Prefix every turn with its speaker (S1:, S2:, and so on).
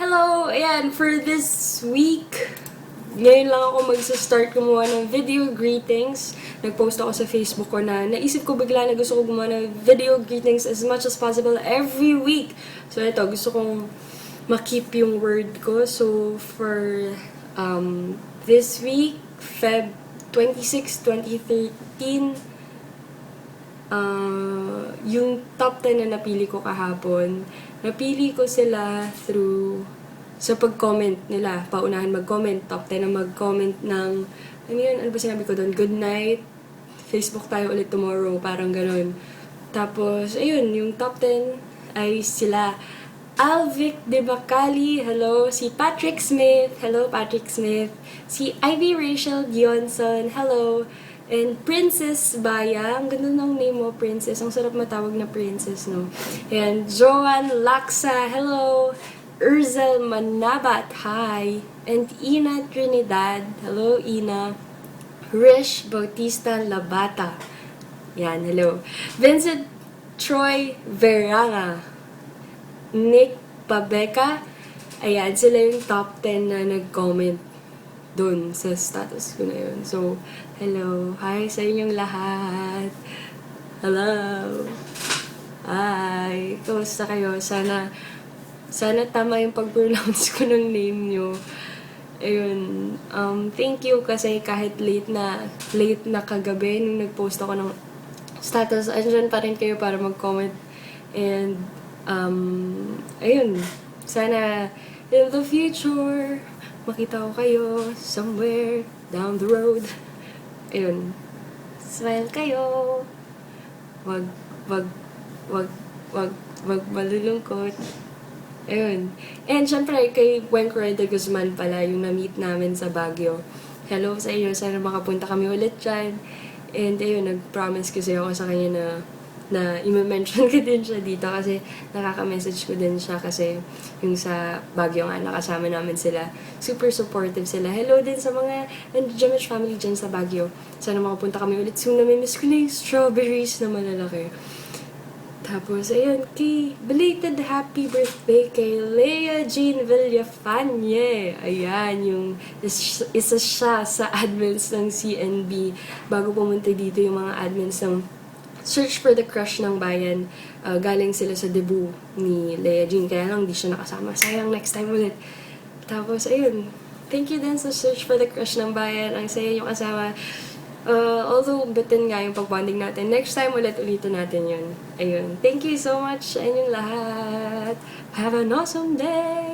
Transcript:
S1: Hello! Ayan, for this week, ngayon lang ako magsa-start gumawa ng video greetings. Nag-post ako sa Facebook ko na naisip ko bigla na gusto ko gumawa ng video greetings as much as possible every week. So ito, gusto kong ma-keep yung word ko. So for this week, Feb 26, 2013, yung top 10 na napili ko kahapon, napili ko sila through sa pag-comment nila. Paunahan mag-comment, top 10 na mag-comment ng, ano yun, ano ba sinabi ko doon? Good night, Facebook tayo ulit tomorrow, parang ganun. Tapos, ayun, yung top 10 ay sila Alvic De Bacali, hello. Si Patrick Smith, hello Patrick Smith. Si Ivy Rachel Dionson, hello. And Princess Baya, ang ganda ng name mo, Princess. Ang sarap matawag na Princess, no? And Joanne Laksa, hello. Urzel Manabat, hi. And Ina Trinidad, hello Ina. Rish Bautista Labata, yan, hello. Vincent Troy Veranga, Nick Pabeka, ayan, sila yung top 10 na nag-comment dun sa status ko na yun. So, hello. Hi sa inyong lahat. Hello. Hi. Kamusta kayo? Sana tama yung pag-pronounce ko ng name nyo. Ayun. Thank you kasi kahit late na kagabi nung nag-post ako ng status, andyan pa rin kayo para mag-comment. And, ayun. Sana in the future, makita ko kayo somewhere down the road. Ayun. Smile kayo. Wag malulungkot. Ayun. And syempre, kay Wenko de Guzman pala, yung na-meet namin sa Baguio. Hello sa inyo. Sana makapunta kami ulit dyan. And ayun, nag-promise kasi ako sa kanya na i-mention ko din siya dito kasi nakaka-message ko din siya kasi yung sa Baguio nga nakasama namin sila. Super supportive sila. Hello din sa mga Gemesh family dyan sa Baguio. Sana makapunta kami ulit soon. Namimiss ko na yung strawberries na malalaki. Tapos, ayun, belated happy birthday kay Leah Jean Villafanye. Ayan, yung isa siya sa admins ng CNB. Bago pumunta dito yung mga admins ng Search for the Crush ng Bayan, galing sila sa debut ni Leah Jean, kaya lang di siya nakasama. Sayang, next time ulit. Tapos, ayun, thank you din sa Search for the Crush ng Bayan. Ang saya yung kasama. Although, bitin nga yung pag-bonding natin. Next time ulit-ulitin natin yun. Ayun, thank you so much sa inyong lahat. Have an awesome day!